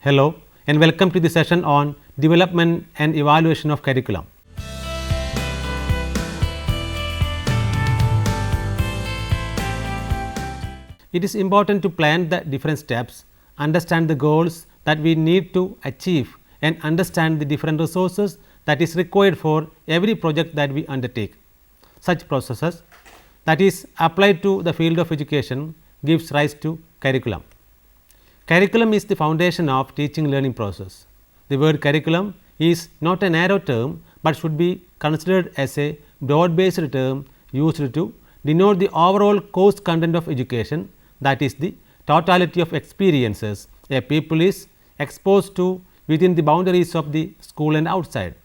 Hello and welcome to the session on development and evaluation of curriculum. It is important to plan the different steps, understand the goals that we need to achieve and understand the different resources that is required for every project that we undertake. Such processes that is applied to the field of education gives rise to curriculum. Curriculum is the foundation of teaching learning process. The word curriculum is not a narrow term, but should be considered as a broad based term used to denote the overall course content of education, that is the totality of experiences a pupil is exposed to within the boundaries of the school and outside.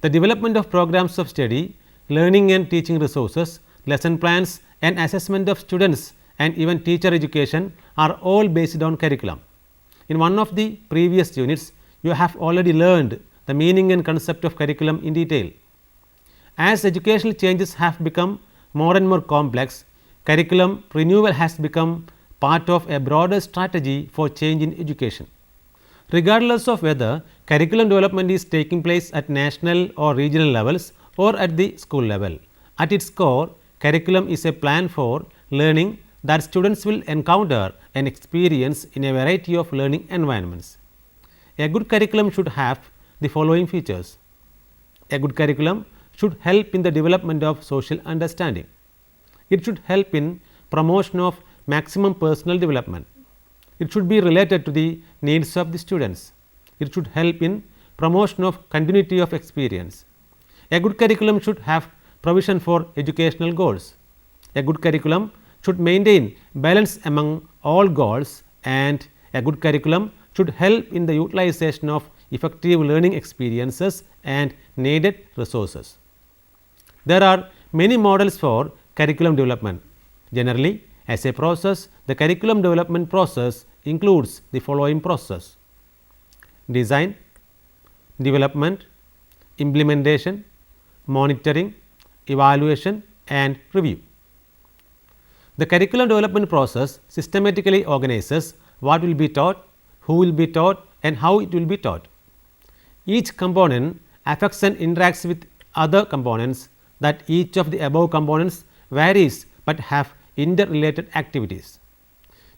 The development of programs of study, learning and teaching resources, lesson plans and assessment of students and even teacher education are all based on curriculum. In one of the previous units, you have already learned the meaning and concept of curriculum in detail. As educational changes have become more and more complex, curriculum renewal has become part of a broader strategy for change in education. Regardless of whether curriculum development is taking place at national or regional levels or at the school level, at its core, curriculum is a plan for learning that students will encounter and experience in a variety of learning environments. A good curriculum should have the following features. A good curriculum should help in the development of social understanding. It should help in promotion of maximum personal development. It should be related to the needs of the students. It should help in promotion of continuity of experience. A good curriculum should have provision for educational goals. A good curriculum should maintain balance among all goals, and a good curriculum should help in the utilization of effective learning experiences and needed resources. There are many models for curriculum development. Generally, as a process, the curriculum development process includes the following process: design, development, implementation, monitoring, evaluation and review. The curriculum development process systematically organizes what will be taught, who will be taught and how it will be taught. Each component affects and interacts with other components, that each of the above components varies, but have interrelated activities.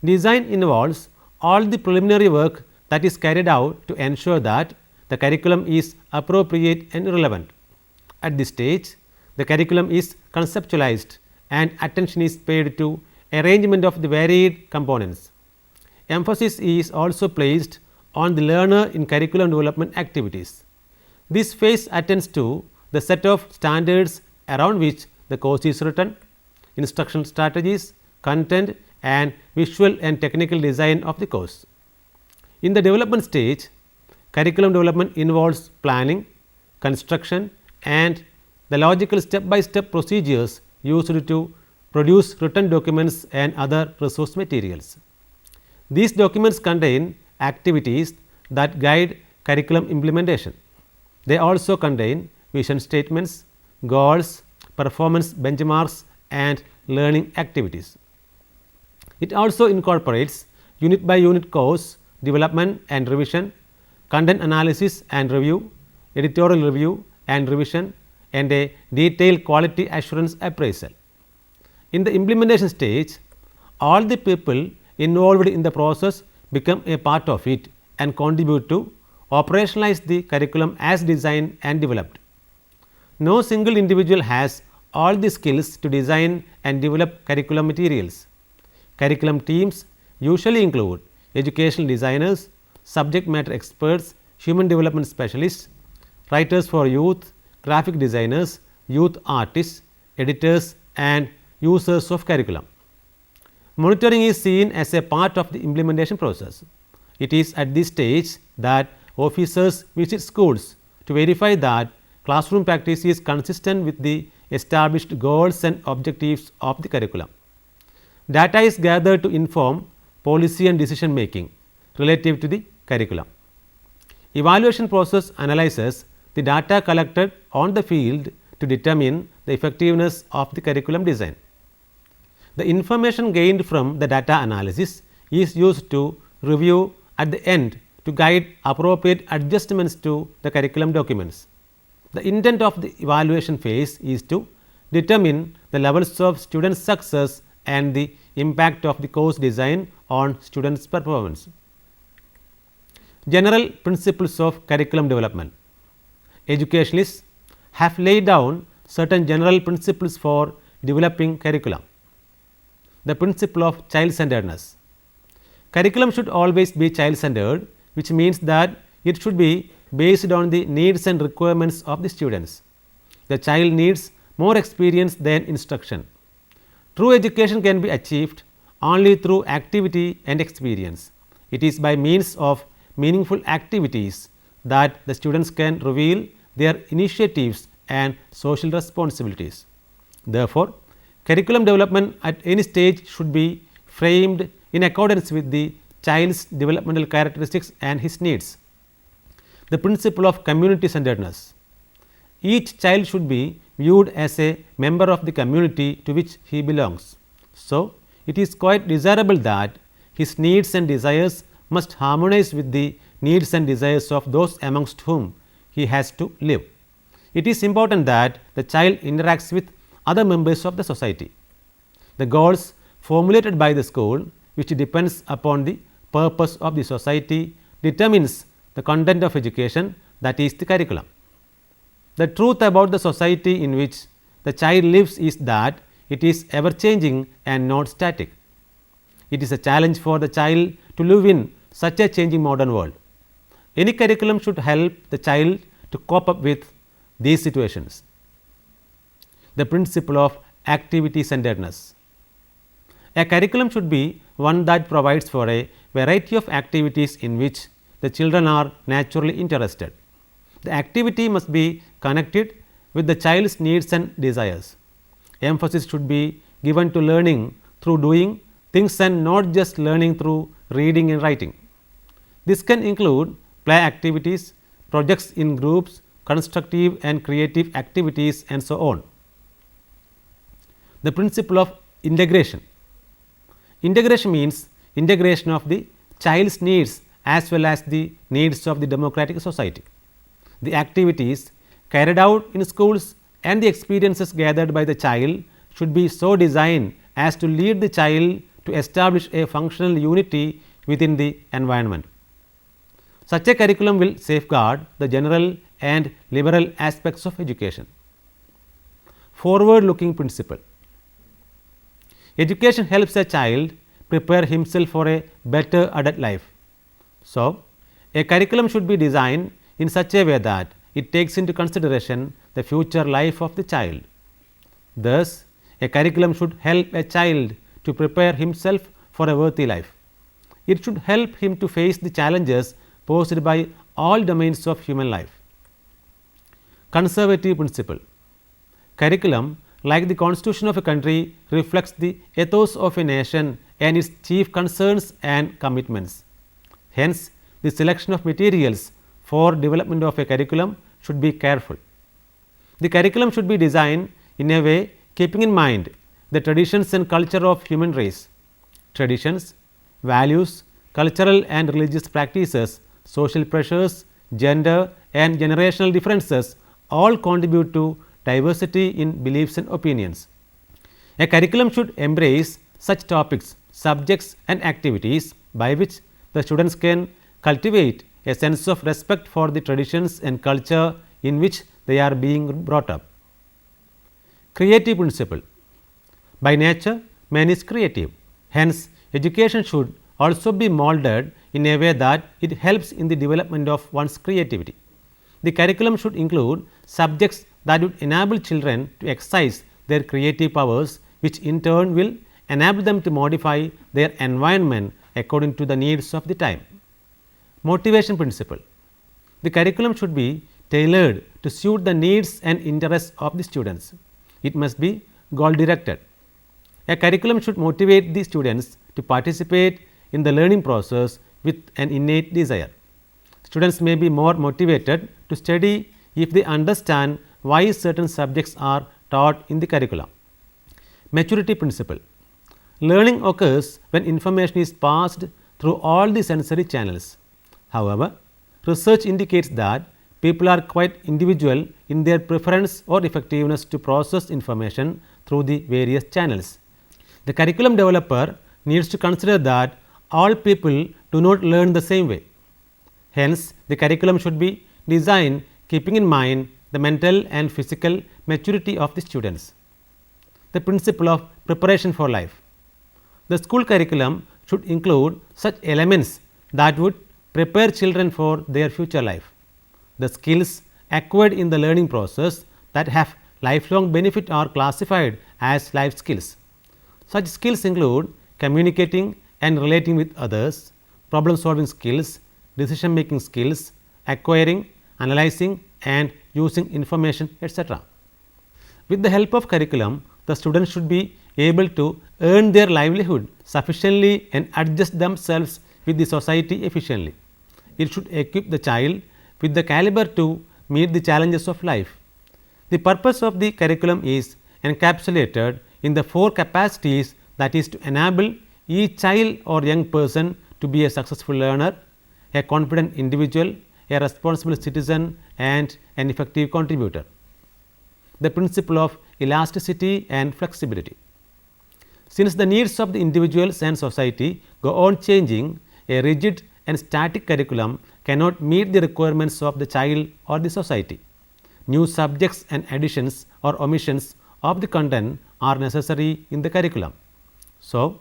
Design involves all the preliminary work that is carried out to ensure that the curriculum is appropriate and relevant. At this stage, the curriculum is conceptualized and attention is paid to arrangement of the varied components. Emphasis is also placed on the learner in curriculum development activities. This phase attends to the set of standards around which the course is written, instructional strategies, content and visual and technical design of the course. In the development stage, curriculum development involves planning, construction and the logical step by step procedures used to produce written documents and other resource materials. These documents contain activities that guide curriculum implementation. They also contain vision statements, goals, performance benchmarks and learning activities. It also incorporates unit by unit course development and revision, content analysis and review, editorial review and revision and a detailed quality assurance appraisal. In the implementation stage, all the people involved in the process become a part of it and contribute to operationalize the curriculum as designed and developed. No single individual has all the skills to design and develop curriculum materials. Curriculum teams usually include educational designers, subject matter experts, human development specialists, writers for youth, graphic designers, youth artists, editors and users of curriculum. Monitoring is seen as a part of the implementation process. It is at this stage that officers visit schools to verify that classroom practice is consistent with the established goals and objectives of the curriculum. Data is gathered to inform policy and decision making relative to the curriculum. Evaluation process analyzes the data collected on the field to determine the effectiveness of the curriculum design. The information gained from the data analysis is used to review at the end to guide appropriate adjustments to the curriculum documents. The intent of the evaluation phase is to determine the levels of student success and the impact of the course design on students' performance. General principles of curriculum development. Educationalists have laid down certain general principles for developing curriculum. The principle of child-centeredness. Curriculum should always be child-centered, which means that it should be based on the needs and requirements of the students. The child needs more experience than instruction. True education can be achieved only through activity and experience. It is by means of meaningful activities that the students can reveal their initiatives and social responsibilities. Therefore, curriculum development at any stage should be framed in accordance with the child's developmental characteristics and his needs. The principle of community centeredness. Each child should be viewed as a member of the community to which he belongs. So, it is quite desirable that his needs and desires must harmonize with the needs and desires of those amongst whom he has to live. It is important that the child interacts with other members of the society. The goals formulated by the school, which depends upon the purpose of the society, determines the content of education, that is the curriculum. The truth about the society in which the child lives is that it is ever changing and not static. It is a challenge for the child to live in such a changing modern world. Any curriculum should help the child to cope up with these situations. The principle of activity centeredness. A curriculum should be one that provides for a variety of activities in which the children are naturally interested. The activity must be connected with the child's needs and desires. Emphasis should be given to learning through doing things and not just learning through reading and writing. This can include play activities, projects in groups, constructive and creative activities, and so on. The principle of integration. Integration means integration of the child's needs as well as the needs of the democratic society. The activities carried out in schools and the experiences gathered by the child should be so designed as to lead the child to establish a functional unity within the environment. Such a curriculum will safeguard the general and liberal aspects of education. Forward looking principle. Education helps a child prepare himself for a better adult life. So, a curriculum should be designed in such a way that it takes into consideration the future life of the child. Thus, a curriculum should help a child to prepare himself for a worthy life. It should help him to face the challenges posed by all domains of human life. Conservative principle. Curriculum, like the constitution of a country, reflects the ethos of a nation and its chief concerns and commitments. Hence, the selection of materials for development of a curriculum should be careful. The curriculum should be designed in a way keeping in mind the traditions and culture of human race. Traditions, values, cultural and religious practices, social pressures, gender and generational differences all contribute to diversity in beliefs and opinions. A curriculum should embrace such topics, subjects and activities by which the students can cultivate a sense of respect for the traditions and culture in which they are being brought up. Creative principle. By nature, man is creative. Hence, education should also be molded in a way that it helps in the development of one's creativity. The curriculum should include subjects that would enable children to exercise their creative powers, which in turn will enable them to modify their environment according to the needs of the time. Motivation principle. The curriculum should be tailored to suit the needs and interests of the students. It must be goal directed. A curriculum should motivate the students to participate in the learning process with an innate desire. Students may be more motivated to study if they understand why certain subjects are taught in the curriculum. Maturity principle. Learning occurs when information is passed through all the sensory channels. However, research indicates that people are quite individual in their preference or effectiveness to process information through the various channels. The curriculum developer needs to consider that all people do not learn the same way. Hence, the curriculum should be designed keeping in mind the mental and physical maturity of the students. The principle of preparation for life. The school curriculum should include such elements that would prepare children for their future life. The skills acquired in the learning process that have lifelong benefit are classified as life skills. Such skills include communicating and relating with others, problem solving skills, decision making skills, acquiring, analyzing and using information, etc. With the help of curriculum, the students should be able to earn their livelihood sufficiently and adjust themselves with the society efficiently. It should equip the child with the caliber to meet the challenges of life. The purpose of the curriculum is encapsulated in the 4 capacities, that is to enable each child or young person to be a successful learner, a confident individual, a responsible citizen and an effective contributor. The principle of elasticity and flexibility. Since the needs of the individuals and society go on changing, a rigid and static curriculum cannot meet the requirements of the child or the society. New subjects and additions or omissions of the content are necessary in the curriculum. So,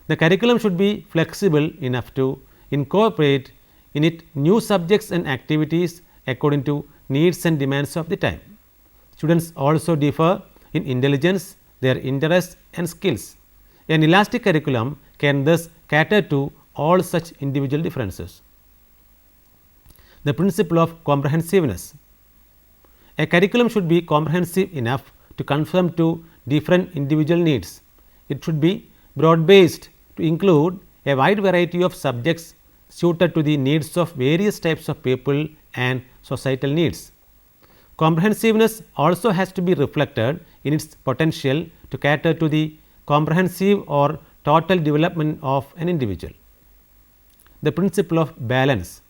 the curriculum should be flexible enough to incorporate in it new subjects and activities according to needs and demands of the time. Students also differ in intelligence, their interests and skills. An elastic curriculum can thus cater to all such individual differences. The principle of comprehensiveness. A curriculum should be comprehensive enough to conform to different individual needs. It should be broad based to include a wide variety of subjects suited to the needs of various types of people and societal needs. Comprehensiveness also has to be reflected in its potential to cater to the comprehensive or total development of an individual. The principle of balance.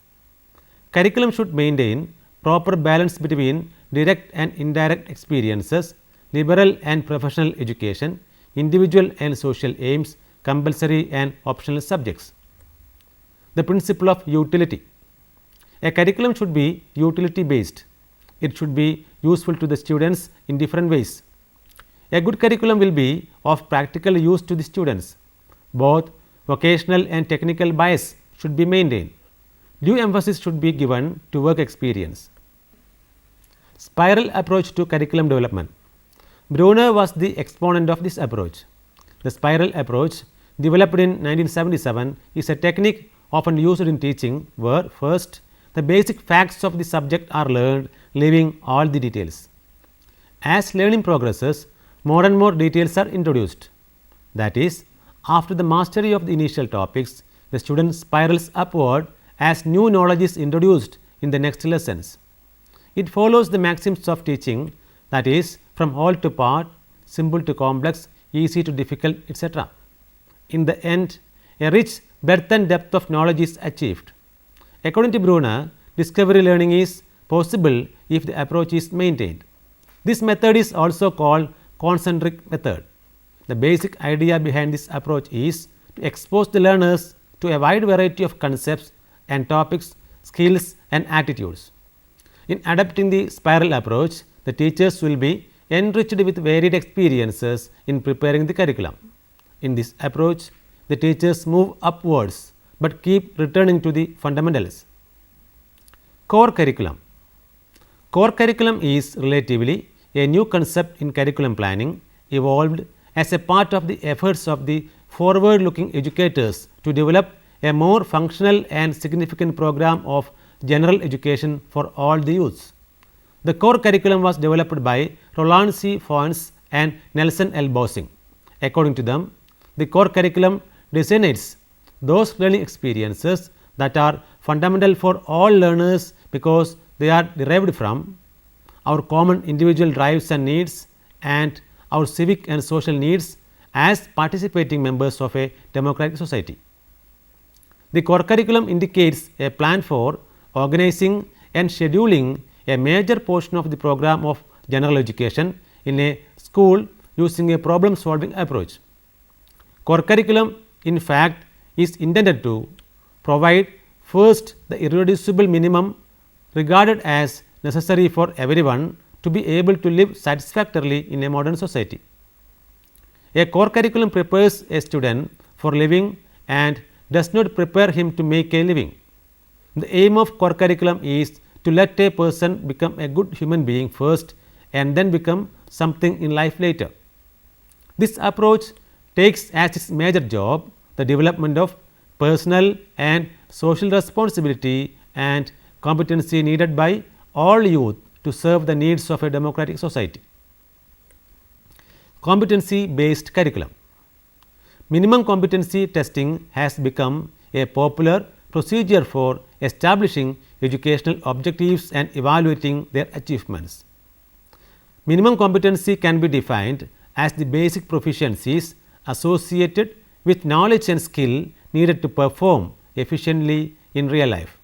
Curriculum should maintain proper balance between direct and indirect experiences, liberal and professional education, individual and social aims, compulsory and optional subjects. The principle of utility. A curriculum should be utility based. It should be useful to the students in different ways. A good curriculum will be of practical use to the students. Both vocational and technical bias should be maintained. Due emphasis should be given to work experience. Spiral approach to curriculum development. Brunner was the exponent of this approach. The spiral approach, developed in 1977, is a technique often used in teaching where first the basic facts of the subject are learned, leaving all the details. As learning progresses, more and more details are introduced. That is, after the mastery of the initial topics, the student spirals upward as new knowledge is introduced in the next lessons. It follows the maxims of teaching, that is, from whole to part, simple to complex, easy to difficult, etc. In the end, a rich breadth and depth of knowledge is achieved. According to Brunner, discovery learning is possible if the approach is maintained. This method is also called concentric method. The basic idea behind this approach is to expose the learners to a wide variety of concepts and topics, skills and attitudes. In adopting the spiral approach, the teachers will be enriched with varied experiences in preparing the curriculum. In this approach, the teachers move upwards, but keep returning to the fundamentals. Core curriculum. Core curriculum is relatively a new concept in curriculum planning, evolved as a part of the efforts of the forward looking educators to develop a more functional and significant program of general education for all the youths. The core curriculum was developed by Roland C. Foynes and Nelson L. Bowsing. According to them, the core curriculum designates those learning experiences that are fundamental for all learners because they are derived from our common individual drives and needs and our civic and social needs as participating members of a democratic society. The core curriculum indicates a plan for organizing and scheduling a major portion of the program of general education in a school using a problem solving approach. Core curriculum in fact is intended to provide first the irreducible minimum regarded as necessary for everyone to be able to live satisfactorily in a modern society. A core curriculum prepares a student for living and does not prepare him to make a living. The aim of core curriculum is to let a person become a good human being first and then become something in life later. This approach takes as its major job the development of personal and social responsibility and competency needed by all youth to serve the needs of a democratic society. Competency based curriculum. Minimum competency testing has become a popular procedure for establishing educational objectives and evaluating their achievements. Minimum competency can be defined as the basic proficiencies associated with knowledge and skill needed to perform efficiently in real life.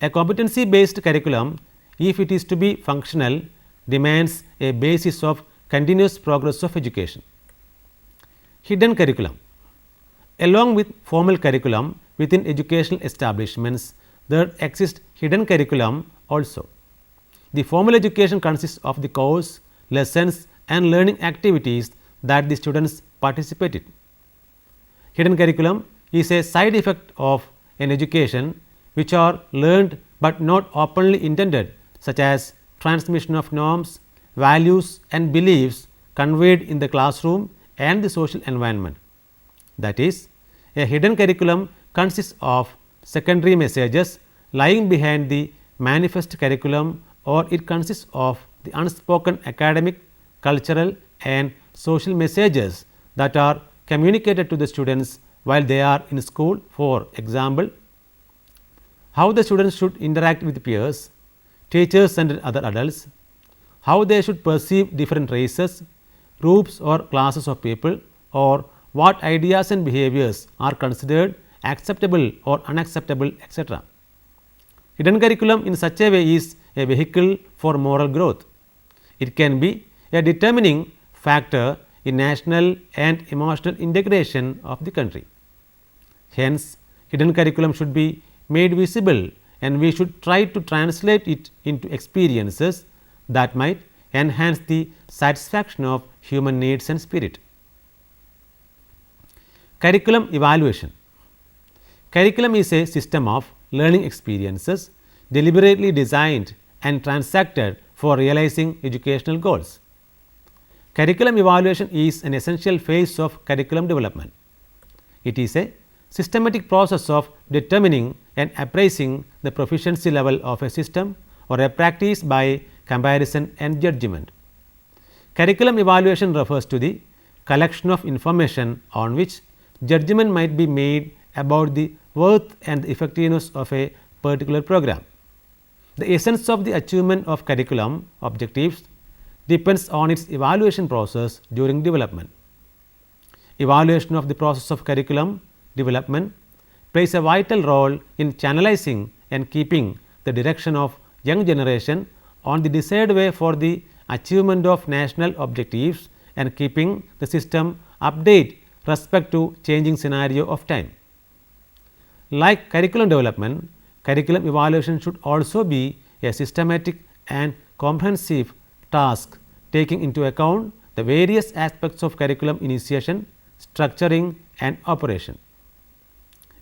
A competency based curriculum, if it is to be functional, demands a basis of continuous progress of education. Hidden curriculum. Along with formal curriculum within educational establishments, there exists hidden curriculum also. The formal education consists of the course, lessons and learning activities that the students participate in. Hidden curriculum is a side effect of an education which are learned but not openly intended, such as transmission of norms, values and beliefs conveyed in the classroom and the social environment. That is, a hidden curriculum consists of secondary messages lying behind the manifest curriculum, or it consists of the unspoken academic, cultural and social messages that are communicated to the students while they are in school. For example, how the students should interact with peers, teachers and other adults, how they should perceive different races, groups or classes of people, or what ideas and behaviors are considered acceptable or unacceptable, etc. Hidden curriculum in such a way is a vehicle for moral growth. It can be a determining factor in national and emotional integration of the country. Hence, hidden curriculum should be made visible and we should try to translate it into experiences that might enhance the satisfaction of human needs and spirit. Curriculum evaluation. Curriculum is a system of learning experiences deliberately designed and transacted for realizing educational goals. Curriculum evaluation is an essential phase of curriculum development. It is a systematic process of determining and appraising the proficiency level of a system or a practice by comparison and judgment. Curriculum evaluation refers to the collection of information on which judgment might be made about the worth and the effectiveness of a particular program. The essence of the achievement of curriculum objectives depends on its evaluation process during development. Evaluation of the process of curriculum development plays a vital role in channelizing and keeping the direction of young generation on the desired way for the achievement of national objectives and keeping the system update respect to changing scenario of time. Like curriculum development, curriculum evaluation should also be a systematic and comprehensive task taking into account the various aspects of curriculum initiation, structuring and operation.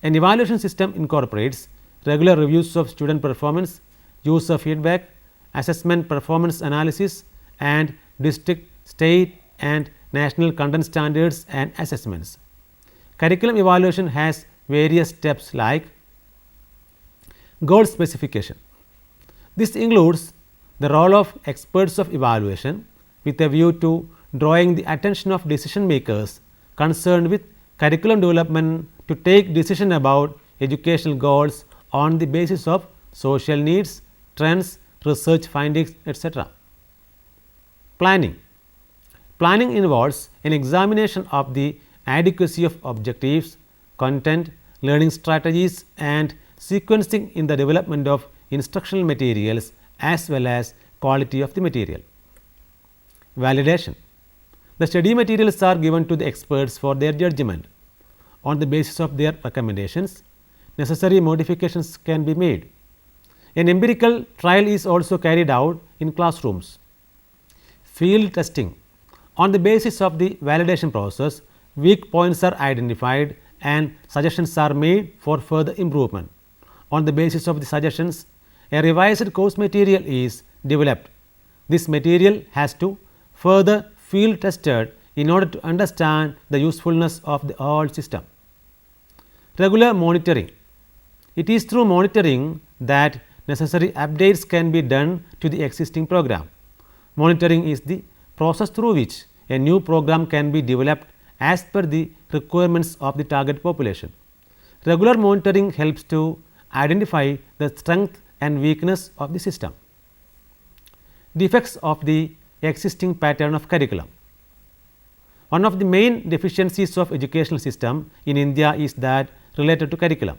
An evaluation system incorporates regular reviews of student performance, use of feedback, assessment performance analysis and district, state and national content standards and assessments. Curriculum evaluation has various steps like goal specification. This includes the role of experts of evaluation with a view to drawing the attention of decision makers concerned with curriculum development to take decision about educational goals on the basis of social needs, trends, research findings, etc. Planning. Planning involves an examination of the adequacy of objectives, content, learning strategies and sequencing in the development of instructional materials as well as quality of the material. Validation. The study materials are given to the experts for their judgment. On the basis of their recommendations, necessary modifications can be made. An empirical trial is also carried out in classrooms. Field testing. On the basis of the validation process, weak points are identified and suggestions are made for further improvement. On the basis of the suggestions, a revised course material is developed. This material has to further field tested in order to understand the usefulness of the whole system. Regular monitoring. It is through monitoring that necessary updates can be done to the existing program. Monitoring is the process through which a new program can be developed as per the requirements of the target population. Regular monitoring helps to identify the strength and weakness of the system. Defects of the existing pattern of curriculum. One of the main deficiencies of educational system in India is that related to curriculum.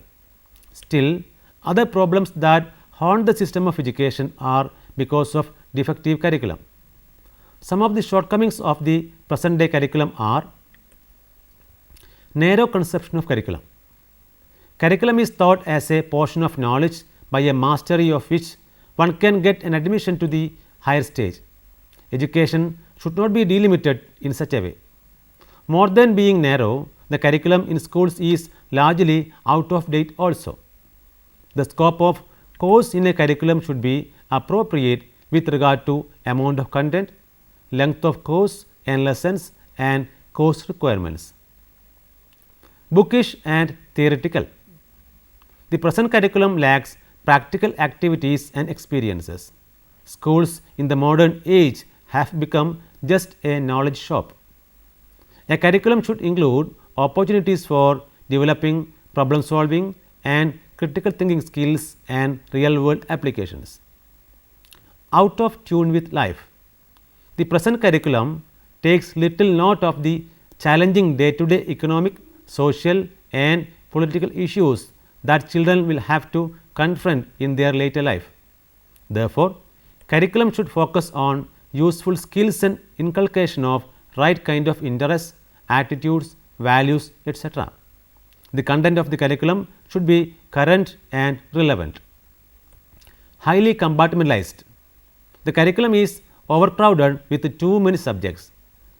Still, other problems that haunt the system of education are because of defective curriculum. Some of the shortcomings of the present day curriculum are: narrow conception of curriculum. Curriculum is taught as a portion of knowledge by a mastery of which one can get an admission to the higher stage. Education should not be delimited in such a way. More than being narrow, the curriculum in schools is largely out of date also. The scope of course in a curriculum should be appropriate with regard to amount of content, length of course and lessons, and course requirements. Bookish and theoretical. The present curriculum lacks practical activities and experiences. Schools in the modern age have become just a knowledge shop. A curriculum should include opportunities for developing problem solving and critical thinking skills and real world applications. Out of tune with life. The present curriculum takes little note of the challenging day to day economic, social and political issues that children will have to confront in their later life. Therefore, curriculum should focus on useful skills and inculcation of right kind of interests, attitudes, values, etc. The content of the curriculum should be current and relevant. Highly compartmentalized. The curriculum is overcrowded with too many subjects.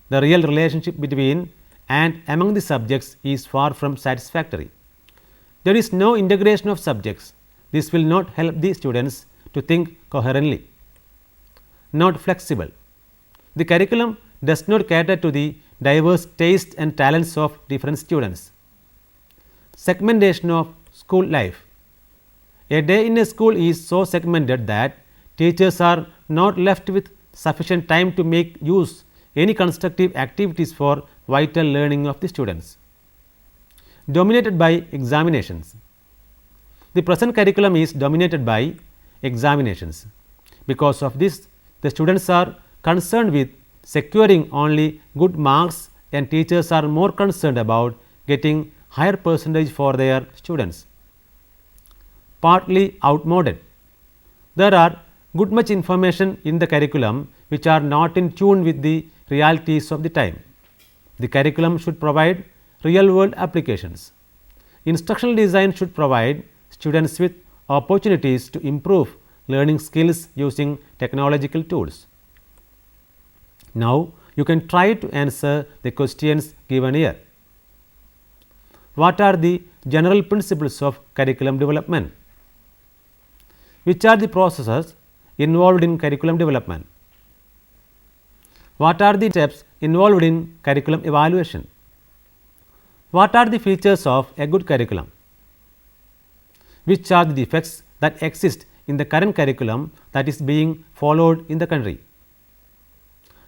The real relationship between and among the subjects is far from satisfactory. There is no integration of subjects. This will not help the students to think coherently. Not flexible. The curriculum does not cater to the diverse tastes and talents of different students. Segmentation of school life. A day in a school is so segmented that teachers are not left with sufficient time to make use any constructive activities for vital learning of the students. Dominated by examinations. The present curriculum is dominated by examinations. Because of this, the students are concerned with securing only good marks and teachers are more concerned about getting higher percentage for their students. Partly outmoded. There are good much information in the curriculum which are not in tune with the realities of the time. The curriculum should provide real world applications. Instructional design should provide students with opportunities to improve learning skills using technological tools. Now, you can try to answer the questions given here. What are the general principles of curriculum development? Which are the processes involved in curriculum development? What are the steps involved in curriculum evaluation? What are the features of a good curriculum? Which are the defects that exist in the current curriculum that is being followed in the country?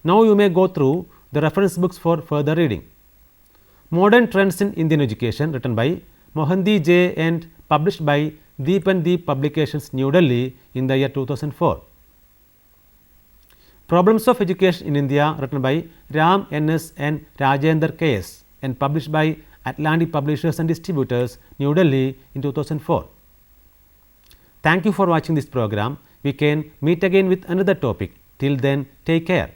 Now, you may go through the reference books for further reading. Modern Trends in Indian Education, written by Mohanty J. and published by Deep and Deep Publications, New Delhi in the year 2004. Problems of Education in India, written by Ram N. S. and Rajendra K. S. and published by Atlantic Publishers and Distributors, New Delhi in 2004. Thank you for watching this program. We can meet again with another topic. Till then, take care.